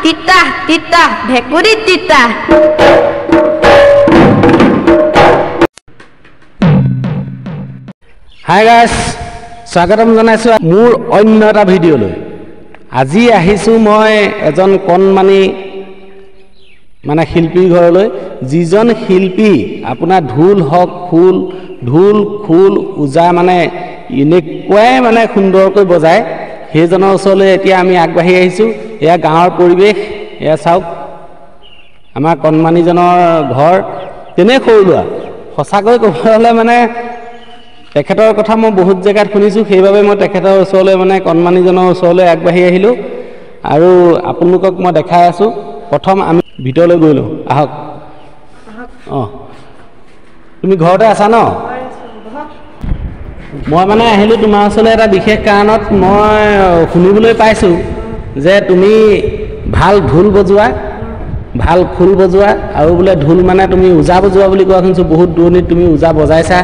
তিতা তিতা ভেকুৰী তিতা হাই গাইস স্বাগতম জনাইছো মোৰ অন্য এটা ভিডিঅ'লৈ আজি আহিছো মই এজন কণমানি মানে শিল্পীৰ ঘৰলৈ যিজন শিল্পী আপোনাৰ ঢোল হক ঢোল খোল উজা মানে এনেকুৱাই মানে সুন্দৰকৈ বজায় সেইজনৰ ওচৰলৈ এতিয়া আমি আগবাঢ়ি আহিছো এয়া গাঁৱৰ পৰিৱেশ এয়া চাওক আমাৰ কণমানিজনৰ ঘৰ তেনে সৰুৱা সঁচাকৈ ক'বলৈ মানে তেখেতৰ কথা মই বহুত জেগাত শুনিছোঁ সেইবাবে মই তেখেতৰ ওচৰলৈ মানে কণমানিজনৰ ওচৰলৈ আগবাঢ়ি আহিলোঁ আৰু আপোনালোকক মই দেখাই আছোঁ প্ৰথম আমি ভিতৰলৈ গৈ লওঁ আহক অঁ তুমি ঘৰতে আছা ন মই মানে আহিলোঁ তোমাৰ ওচৰলৈ এটা বিশেষ কাৰণত মই শুনিবলৈ পাইছোঁ যে তুমি ভাল ঢোল বজোৱা ভাল খোল বজোৱা আৰু বোলে ঢোল মানে তুমি ওজা বজোৱা বুলি কোৱা শুনিছোঁ বহুত দূৰণিত তুমি ওজা বজাইছা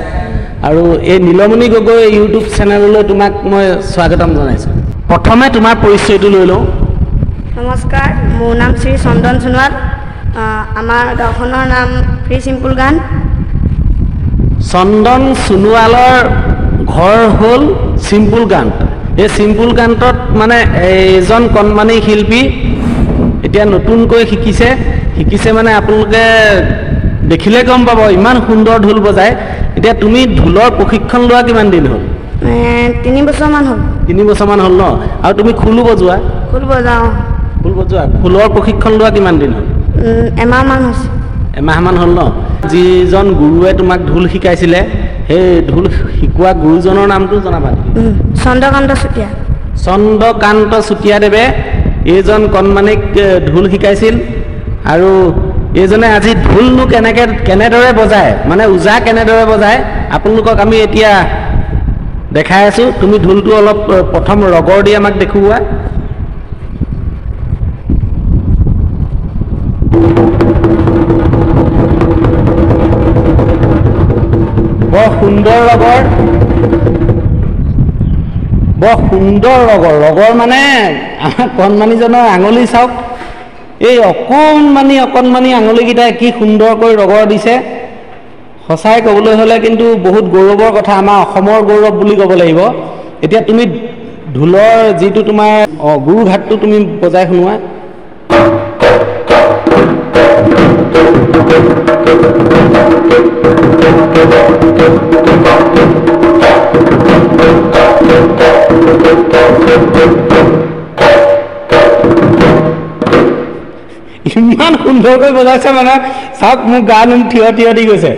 আৰু এই নীলমণি গগৈ ইউটিউব চেনেললৈ তোমাক মই স্বাগতম জনাইছোঁ প্ৰথমে তোমাৰ পৰিচয়টো লৈ লওঁ নমস্কাৰ মোৰ নাম শ্ৰী চন্দন সোণোৱাল আমাৰ গাঁওখনৰ নাম ফ্ৰী চিম্পুল গান চন্দন সোণোৱালৰ ঘৰ হ'ল চিম্পুল গান এই চিম্পুল গানটোত মানে এজন কণমানি শিল্পী এতিয়া নতুনকৈ শিকিছে মানে আপোনালোকে দেখিলে গম পাব ইমান সুন্দৰ ঢোল বজায় এতিয়া তুমি ঢোলৰ প্ৰশিক্ষণ লোৱা কিমান দিন হ'ল 3 বছৰমান হ'ল 3 বছৰমান হ'ল ন আৰু তুমি খোলো বজোৱা খোল বজাওঁ খোলৰ প্ৰশিক্ষণ লোৱা কিমান দিন হ'ল এমাহমান হ'ল ন যিজন গুৰুৱে তোমাক ঢোল শিকাইছিলে সেই ঢোল শিকোৱা গুৰুজনৰ নামটো জনাবা চন্দ্ৰকান্ত চুতীয়াদেৱে এইজন কণমানিক ঢোল শিকাইছিল আৰু এইজনে আজি ঢোলনো কেনেদৰে বজায় মানে ওজা কেনেদৰে বজায় আপোনালোকক আমি এতিয়া দেখাই আছোঁ তুমি ঢোলটো অলপ প্ৰথম ৰগৰ দি আমাক দেখুওৱা বৰ সুন্দৰ ৰগৰ মানে আমাৰ কণমানিজনৰ আঙুলি চাওক এই অকণমানি আঙুলিকেইটাই কি সুন্দৰকৈ ৰগৰ দিছে সঁচাই ক'বলৈ হ'লে কিন্তু বহুত গৌৰৱৰ কথা আমাৰ অসমৰ গৌৰৱ বুলি ক'ব লাগিব এতিয়া তুমি ঢোলৰ যিটো তোমাৰ গুৰু ঘাটটো তুমি বজাই শুনোৱা ইমান সুন্দৰকৈ বজাইছে মানে চাওক মোক গা নুম থিয় দি গৈছে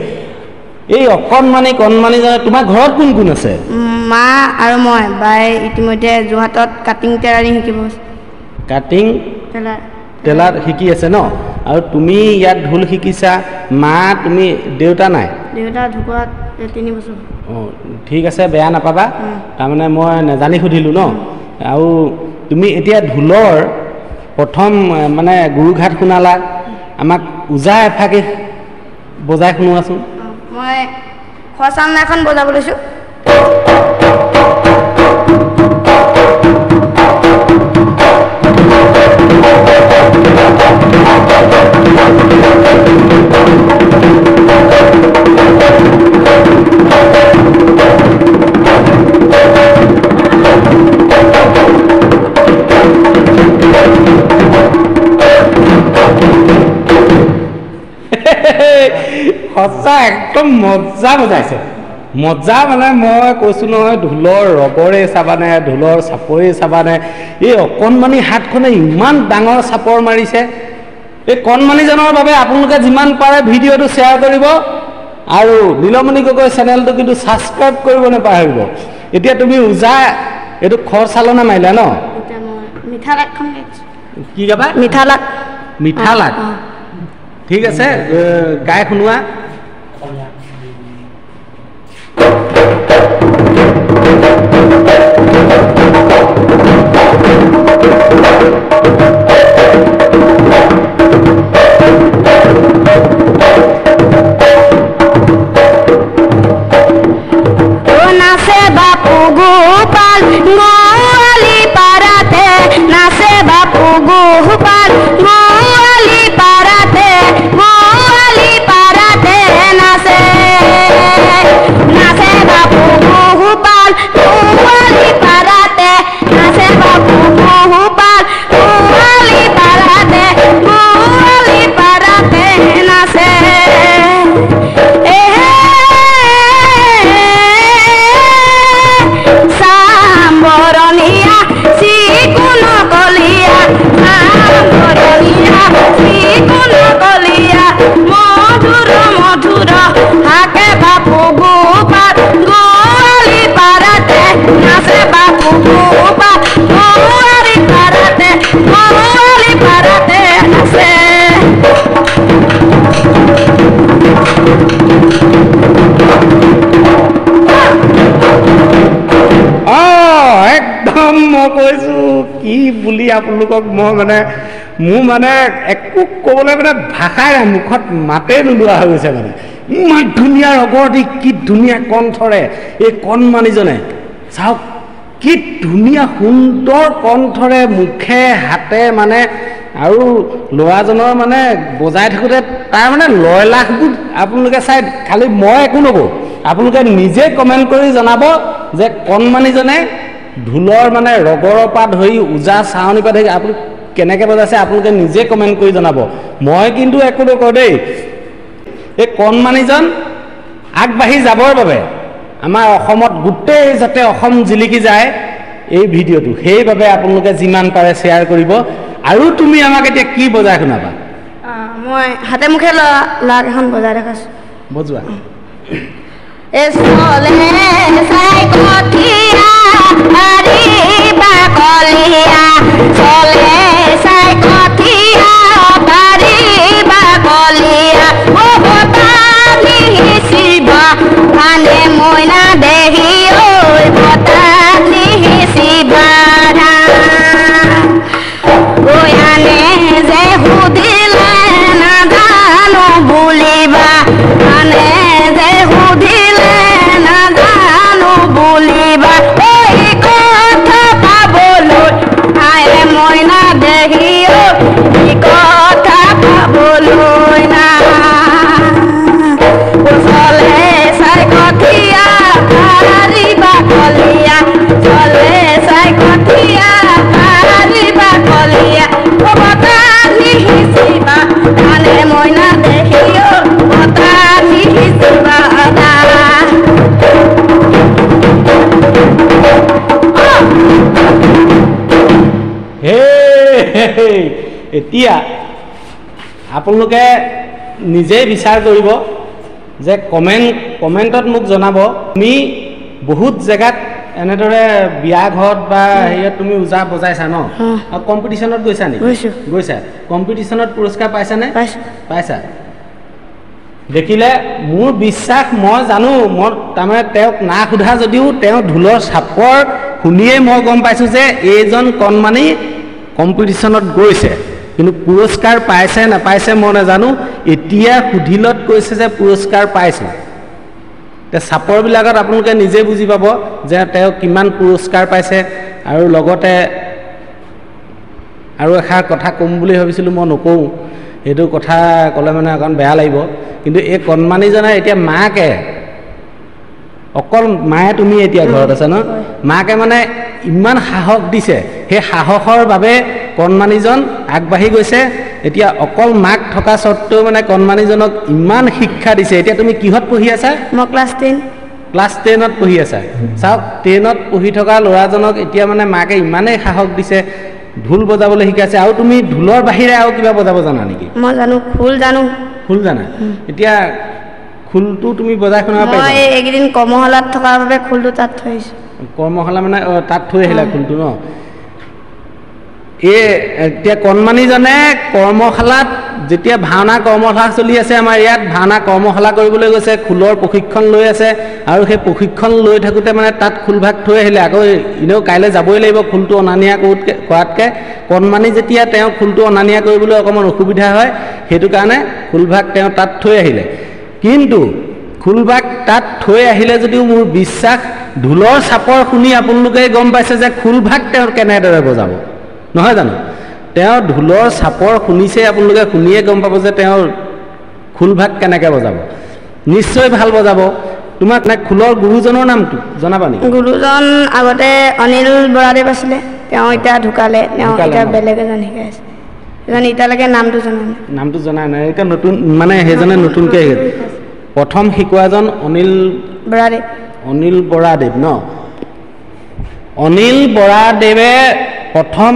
এই অকণমানি কণমানিজনে তোমাৰ ঘৰত কোন কোন আছে মা আৰু মই বাই ইতিমধ্যে যোৰহাটত কাটিং টেলাৰিং শিকিব কাটিং টেলাৰ শিকি আছে ন আৰু তুমি ইয়াত ঢোল শিকিছা মা তুমি দেউতা নাই দেউতা ঢুকোৱাত 3 বছৰ অঁ ঠিক আছে বেয়া নাপাবা তাৰমানে মই নেজানি সুধিলোঁ ন আৰু তুমি এতিয়া ঢোলৰ প্ৰথম মানে গুৰুঘাট শুনালা আমাক ওজা এফাকে বজাই শুনোৱাচোন মই খোৱাচালনা এখন বজাব লৈছোঁ সঁচা একদম মজা বজাইছে মজা মানে মই কৈছোঁ নহয় ঢোলৰ ৰগৰে চাবানে ঢোলৰ চাপৰে চাবানে এই অকণমানি হাতখনে ইমান ডাঙৰ চাপৰ মাৰিছে এই কণমানিজনৰ বাবে আপোনালোকে যিমান পাৰে ভিডিঅ'টো শ্বেয়াৰ কৰিব আৰু নীলমণি গগৈ চেনেলটো কিন্তু ছাবস্ক্ৰাইব কৰিব নাপাহৰিব এতিয়া তুমি ওজা এইটো খৰ চালনা মাৰিলা ন কি গাবা মিঠা লাগ ঠিক আছে গাই শুনোৱা নাচে বাপু গোপাল গোৱালি পাৰাতে নাচে বাপু গোপাল বুলি আপোনালোকক মই মানে মোৰ মানে একো ক'বলৈ মানে ভাষাই নাই, মুখত মাতেই নোলোৱা হৈ গৈছে মানে। ইমান ধুনীয়া ৰগৰ দি কি ধুনীয়া কণ্ঠৰে এই কণমানিজনে চাওক, কি ধুনীয়া সুন্দৰ কণ্ঠৰে মুখে হাতে মানে, আৰু ল'ৰাজনৰ মানে বজাই থাকোঁতে তাৰ মানে লয় লাখবোৰ আপোনালোকে চাই, খালি মই একো নকওঁ, আপোনালোকে নিজে কমেণ্ট কৰি জনাব যে কণমানিজনে ঢোলৰ মানে ৰগৰৰ পৰা ধৰি ওজা চাৱনিৰ পৰা ধৰি আপুনি কেনেকৈ বজাইছে, আপোনালোকে নিজে কমেণ্ট কৰি জনাব। মই কিন্তু একো নকওঁ দেই। এই কণমানিজন আগবাঢ়ি যাবৰ বাবে আমাৰ অসমত গোটেই যাতে অসম জিলিকি যায় এই ভিডিঅ'টো, সেইবাবে আপোনালোকে যিমান পাৰে শ্বেয়াৰ কৰিব। আৰু তুমি আমাক এতিয়া কি বজাই শুনাবা? মই হাতে মুখে লাগ এখন বজাই দেখাইছোঁ। বজোৱা। মইনা দেহি ঐ বতালি শিবা আনে যে সুধিলে নাজানো বুলিবা, আনে যে সুধিলে নাজানো বুলিবা, ঐ কথা পাবলৈ আয়ে মইনা দেহি ঐ কথা পাবলৈ না চলে চাই কঠিয়া পাৰিবা কলিয়া, চলে চাই কঠিয়া পাৰিবা কলিয়া, বতালি সিঁচিবা ধানে মইনা দেখিও বতালি সিঁচিবা এতিয়া আপোনালোকে নিজেই বিচাৰ কৰিব যে কমেণ্টত মোক জনাব, তুমি বহুত জেগাত এনেদৰে বিয়া ঘৰত বা হেৰিয়ত তুমি ওজা বজাইছা ন? কম্পিটিশ্যনত গৈছা নেকি? গৈছা। কম্পিটিশ্যনত পুৰস্কাৰ পাইছানে? পাইছা। দেখিলে মোৰ বিশ্বাস, মই জানো, মই তাৰমানে তেওঁক না সোধা যদিও তেওঁ ঢোলৰ চাপৰ শুনিয়েই মই গম পাইছোঁ যে এইজন কণমানি কম্পিটিশ্যনত গৈছে, কিন্তু পুৰস্কাৰ পাইছে নাপাইছে মই নাজানো। এতিয়া সুধিলত কৈছে যে পুৰস্কাৰ পাইছোঁ। এতিয়া চাপৰবিলাকত আপোনালোকে নিজে বুজি পাব যে তেওঁ কিমান পুৰস্কাৰ পাইছে। আৰু লগতে আৰু এষাৰ কথা ক'ম বুলি ভাবিছিলোঁ, মই নকওঁ, সেইটো কথা ক'লে মানে অকণ বেয়া লাগিব। কিন্তু এই কণমানিজনে এতিয়া মাকে, অকল মায়ে তুমি এতিয়া ঘৰত আছা ন, মাকে মানে ইমান সাহস দিছে, সেই সাহসৰ বাবে কণমানিজন আগবাঢ়ি গৈছে। এতিয়া অকল মাক থকা স্বত্বেও মানে কণমানিজনক ইমান শিক্ষা দিছে। এতিয়া তুমি কিহত পঢ়ি আছা? মই ক্লাছ 10। ক্লাছ 10ত পঢ়ি আছা। চাওক, 10ত পঢ়ি থকা ল'ৰাজনক এতিয়া মানে মাকে ইমানেই সাহস দিছে, ঢোল বজাবলৈ শিকাইছে। আৰু তুমি ঢোলৰ বাহিৰে আৰু কিবা বজাব জানা নেকি? মই জানো, খোল জানো। খোল জানা? এতিয়া খোলটো তুমি বজাই শুনাব পাৰিবা? মই এইকেইদিন কৰ্মশালাত থকাৰ বাবে খোলটো তাত থৈ আহিছোঁ। কৰ্মশালা মানে তাত থৈ আহিলা খোলটো ন? এতিয়া কণমানিজনে কৰ্মশালাত, যেতিয়া ভাওনা কৰ্মশালা চলি আছে আমাৰ ইয়াত, ভাওনা কৰ্মশালা কৰিবলৈ গৈছে, খোলৰ প্ৰশিক্ষণ লৈ আছে। আৰু সেই প্ৰশিক্ষণ লৈ থাকোঁতে মানে তাত খোলভাগ থৈ আহিলে। আকৌ এনেও কাইলৈ যাবই লাগিব খোলটো অনা নিয়া কৰাতকৈ। কণমানি যেতিয়া তেওঁ খোলটো অনা নিয়া কৰিবলৈ অকণমান অসুবিধা হয়, সেইটো কাৰণে খোলভাগ তেওঁ তাত থৈ আহিলে। কিন্তু খোলভাগ তাত থৈ আহিলে যদিও মোৰ বিশ্বাস, ঢোলৰ চাপৰ শুনি আপোনালোকে গম পাইছে যে খোলভাগ তেওঁ কেনেদৰে বজাব, নহয় জানো? তেওঁ ঢোলৰ চাপৰ শুনিছে, আপোনালোকে শুনিয়ে গম পাব যে তেওঁৰ খোলভাগ কেনেকৈ বজাব। নিশ্চয় ভাল বজাব। তোমাক খোলৰ গুৰুজনৰ নামটো জনাবা নেকি? গুৰুজন আগতে অনিল বৰাদেৱ আছিলে, তেওঁ এতিয়া ঢুকালে। তেওঁ এতিয়া বেলেগ এজন শিকাইছে, এজন এতিয়ালৈকে নামটো জনা নাই। নামটো জনা নাই, এতিয়া নতুন মানে সেইজনে নতুনকৈ প্ৰথম শিকোৱাজন অনিল বৰাদেৱ ন? অনিল বৰাদেৱে প্ৰথম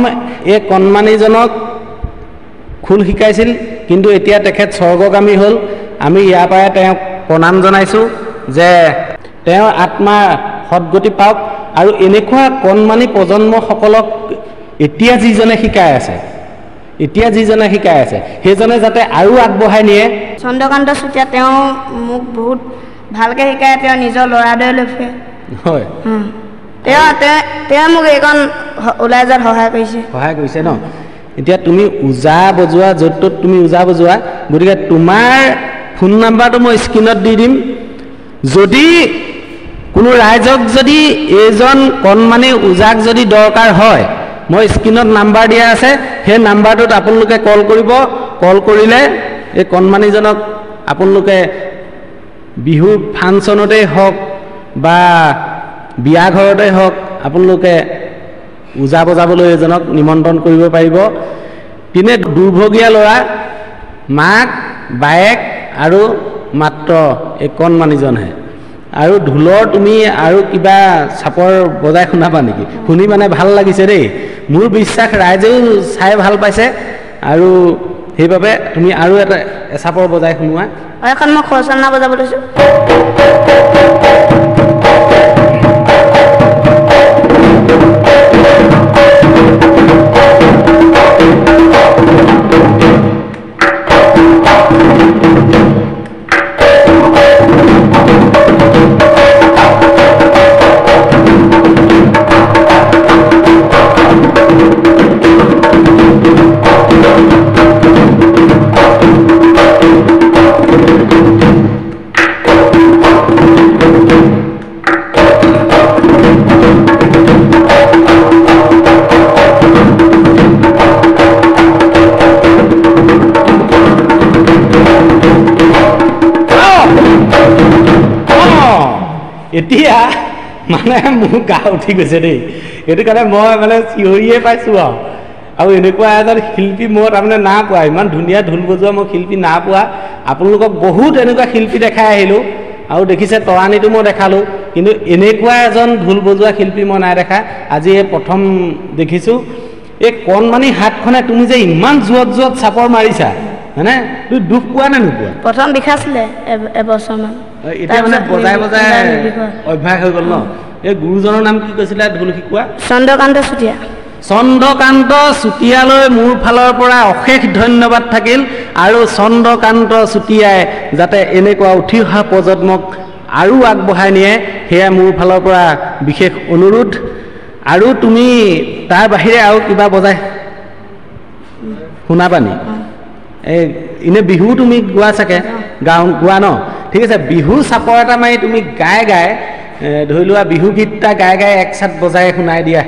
এই কণমানিজনক খোল শিকাইছিল, কিন্তু এতিয়া তেখেত স্বৰ্গগামী হ'ল। আমি ইয়াৰ পৰাই তেওঁক প্ৰণাম জনাইছোঁ যে তেওঁৰ আত্মা সদগতি পাওক। আৰু এনেকুৱা কণমানি প্ৰজন্মসকলক এতিয়া যিজনে শিকাই আছে সেইজনে যাতে আৰু আগবঢ়াই নিয়ে। চন্দ্ৰকান্ত চুতীয়া, তেওঁ মোক বহুত ভালকৈ শিকায়, তেওঁ নিজৰ ল'ৰাদৰে লৈ ফুৰে। হয়, তেওঁ মোক এইখন ওলাই যোৱাত সহায় কৰিছে ন এতিয়া তুমি ওজা বজোৱা য'ত ত'ত তুমি ওজা বজোৱা গতিকে তোমাৰ ফোন নাম্বাৰটো মই স্ক্ৰীণত দি দিম যদি কোনো ৰাইজক যদি এইজন কণমানি ওজাক যদি দৰকাৰ হয় মই স্ক্ৰীণত নাম্বাৰ দিয়া আছে সেই নাম্বাৰটোত আপোনালোকে কল কৰিব কল কৰিলে এই কণমানিজনক আপোনালোকে বিহু ফাংচনতেই হওক বা বিয়া ঘৰতেই হওক আপোনালোকে ওজা বজাবলৈ এজনক নিমন্ত্ৰণ কৰিব পাৰিব তিনে দুৰ্ভগীয়া ল'ৰা মাক বায়েক আৰু মাত্ৰ এই কণমানিজনহে আৰু ঢোলৰ তুমি আৰু কিবা চাপৰ বজাই শুনাবা নেকি শুনি মানে ভাল লাগিছে দেই মোৰ বিশ্বাস ৰাইজেও চাই ভাল পাইছে আৰু সেইবাবে তুমি আৰু এটা চাপৰ বজাই শুনোৱা এখন মই খৰচনা বজাব লৈছোঁ এতিয়া মানে মোৰ গা উঠি গৈছে দেই সেইটো কাৰণে মই মানে চিঞৰিয়ে পাইছোঁ আৰু এনেকুৱা এজন শিল্পী মই তাৰমানে না পোৱা ইমান ধুনীয়া ঢোল বজোৱা মই শিল্পী না পোৱা আপোনালোকক বহুত এনেকুৱা শিল্পী দেখাই আহিলোঁ আৰু দেখিছে তৰাণীটো মই দেখালোঁ কিন্তু এনেকুৱা এজন ঢোল বজোৱা শিল্পী মই নাই দেখা আজি এই প্ৰথম দেখিছোঁ এই কণমানি হাতখনে তুমি যে ইমান জোৰত জোৰত চাপৰ মাৰিছা হয়নে তুমি দুখ পোৱা নে নোপোৱা প্ৰথম বিষাইছিলে এবছৰমান এতিয়া মানে বজাই বজাই অভ্যাস হৈ গ'ল ন এই গুৰুজনৰ নাম কি কৈছিলে ঢোল শিকোৱা চন্দ্ৰকান্ত চুতীয়ালৈ মোৰ ফালৰ পৰা অশেষ ধন্যবাদ থাকিল আৰু চন্দ্ৰকান্ত চুতীয়াই যাতে এনেকুৱা উঠি অহা প্ৰজন্মক আৰু আগবঢ়াই নিয়ে সেয়া মোৰ ফালৰ পৰা বিশেষ অনুৰোধ আৰু তুমি তাৰ বাহিৰে আৰু কিবা বজাই শুনাবা নি এই এনে বিহু তুমি গোৱা চাগে গোৱা ন ঠিক আছে বিহু চাপৰ এটা মাৰি তুমি গাই গাই ধৰি লোৱা বিহু গীত এটা গাই গাই এক চাত বজাই শুনাই দিয়া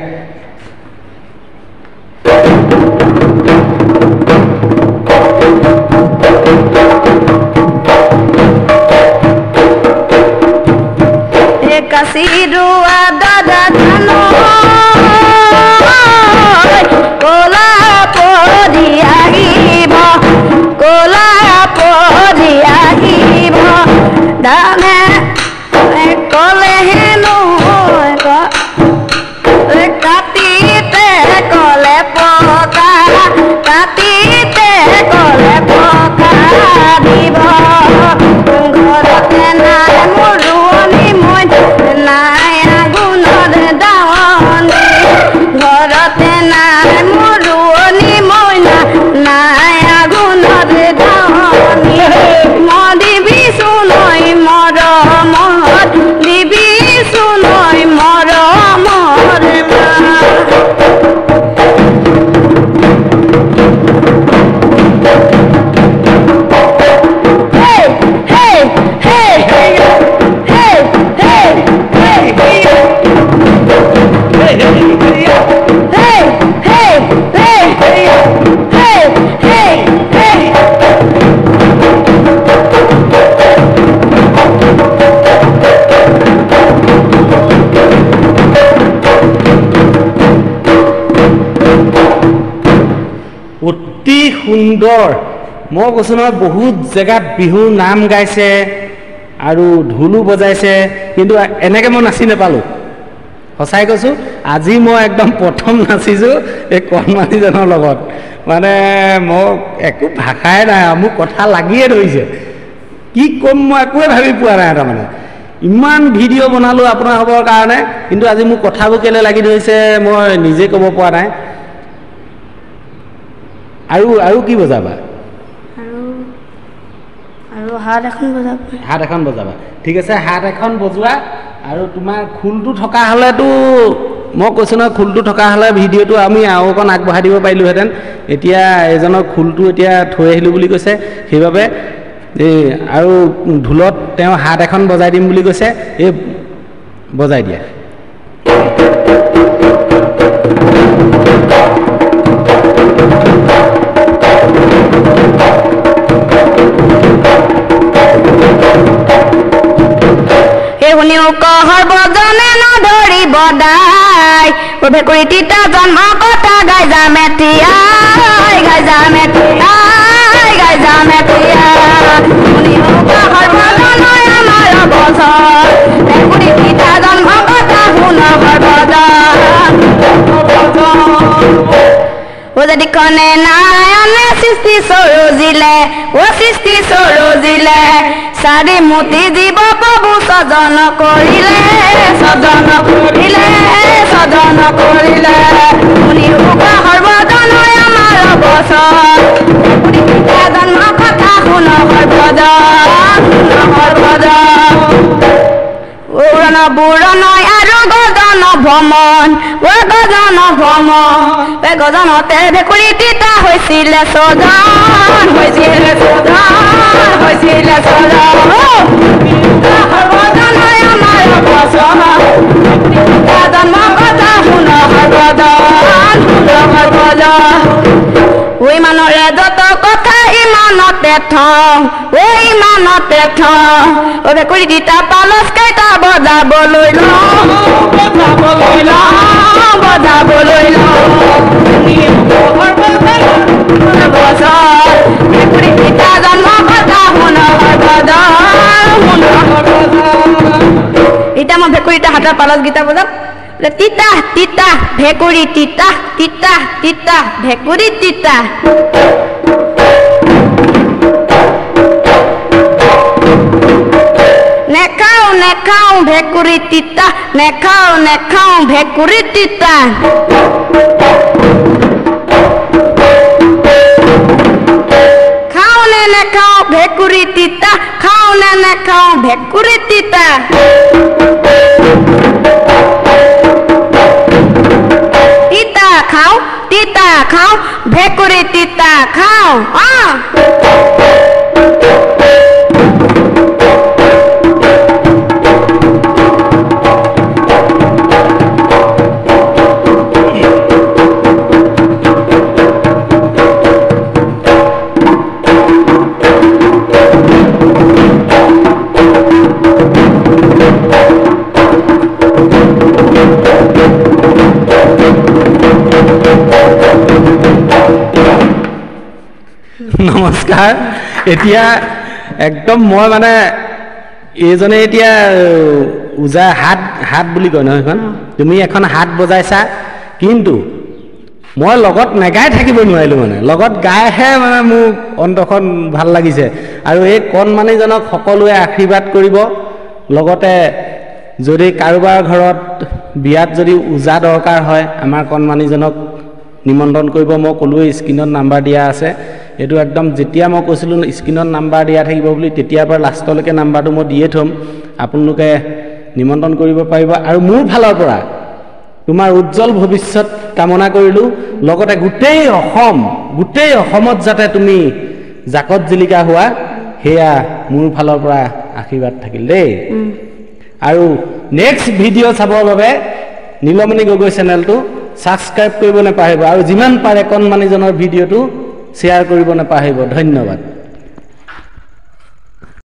অতি সুন্দৰ মই কৈছোঁ নহয় বহুত জেগাত বিহু নাম গাইছে আৰু ঢোলো বজাইছে কিন্তু এনেকৈ মই নাচি নাপালোঁ সঁচাই কৈছোঁ আজি মই একদম প্ৰথম নাচিছোঁ এই কণমানিজনৰ লগত মানে মোক একো ভাষাই নাই মোক কথা লাগিয়ে ধৰিছে কি ক'ম মই একোৱে ভাবি পোৱা নাই তাৰমানে ইমান ভিডিঅ' বনালোঁ আপোনালোকৰ কাৰণে কিন্তু আজি মোক কথাবোৰ কেলৈ লাগি ধৰিছে মই নিজে ক'ব পৰা নাই আৰু কি বজাবা হাত এখন বজাবা ঠিক আছে হাত এখন বজোৱা আৰু তোমাৰ খোলটো থকা হ'লেতো মই কৈছোঁ নহয় খোলটো থকা হ'লে ভিডিঅ'টো আমি আৰু অকণ আগবঢ়াই দিব পাৰিলোঁহেঁতেন এতিয়া এজনৰ খোলটো এতিয়া থৈ আহিলোঁ বুলি কৈছে সেইবাবে এই আৰু ঢোলত তেওঁ হাত এখন বজাই দিম বুলি কৈছে এই বজাই দিয়া শুনিও কহৰ বজনে নধৰি বদাই ভেকুৰী তিতা জন্ম কথা গাই যা মেথিয়াই গাই যা মেথিয়াই গাই যা মেথিয়া শুনিও কহৰ বজনই আমাৰ বছৰ ভেকুৰী তিতা জন্ম কথা শুনহৰ বজাৰ ও যদি কনে নাৰায়ণে সৃষ্টি সৰজিলে ও সৃষ্টি সৰজিলে চাৰি মুঠি জীৱ প্ৰভু সজন কৰিলে সজন কৰিলে সজন কৰিলে শুনি উগাহৰ বদনই আমাৰ বছৰ জন্ম কথা শুনহৰ বজাৰ শুনহৰ বজাৰ উৰণ বুৰণই আৰু গজন ভ্ৰমণ ও গজন ভ্ৰমণ গজনতে ভেকুৰী তিতা হৈছিলে সজন হৈছিলে সজন হৈছিলে সজন সৰ্বজনই আমাৰ বচন জন্ম কথা শুনহৰ বদন শুনহৰ বদন ঐ মানৰে যত কথা ইমানতে থওঁ ঐ ইমানতে থওঁ ও ভেকুৰী তিতা পালচ কেইটা বজাবলৈ লওঁ বজাবলৈ লওঁ বজাবলৈ লওঁ ভেকুৰী তিতা জন্ম কথা শুনহৰ বদন শুনহৰ বদন এতিয়া মই ভেকুৰীটা হাতৰ পালচ গীতা বজাম তিতা তিতা ভেকুৰী তিতা তিতা তিতা ভেকুৰী তিতা নেখাও নেখাও ভেকুৰী তিতা নেখাও নেখাও ভেকুৰী তিতা খাও নে নেখাও ভেকুৰী তিতা খাও নে নেখাও ভেকুৰী তিতা তিতা খাও ভেকুৰী তিতা খাও নমস্কাৰ এতিয়া একদম মই মানে এইজনে এতিয়া উজা হাত হাত বুলি কয় নহয় এখন তুমি এখন হাত বজাইছা কিন্তু মই লগত নেগাই থাকিব নোৱাৰিলোঁ মানে লগত গাইহে মানে মোৰ অন্তৰখন ভাল লাগিছে আৰু এই কণমানিজনক সকলোৱে আশীৰ্বাদ কৰিব লগতে যদি কাৰোবাৰ ঘৰত বিয়াত যদি উজা দৰকাৰ হয় আমাৰ কণমানিজনক নিমন্ত্ৰণ কৰিব মই ক'লোৱে স্ক্ৰীনত নাম্বাৰ দিয়া আছে এইটো একদম যেতিয়া মই কৈছিলোঁ স্ক্ৰীনত নাম্বাৰ দিয়া থাকিব বুলি তেতিয়াৰ পৰা লাষ্টলৈকে নাম্বাৰটো মই দিয়ে থ'ম আপোনালোকে নিমন্ত্ৰণ কৰিব পাৰিব আৰু মোৰ ফালৰ পৰা তোমাৰ উজ্জ্বল ভৱিষ্যত কামনা কৰিলোঁ লগতে গোটেই অসমত যাতে তুমি জাকত জিলিকা হোৱা সেয়া মোৰ ফালৰ পৰা আশীৰ্বাদ থাকিল দেই আৰু নেক্সট ভিডিঅ' চাবৰ বাবে নীলমণি গগৈ চেনেলটো ছাবস্ক্ৰাইব কৰিব নাপাহৰিব আৰু যিমান পাৰে কণমানিজনৰ ভিডিঅ'টো শ্বেয়াৰ কৰিব নাপাহৰিব ধন্যবাদ।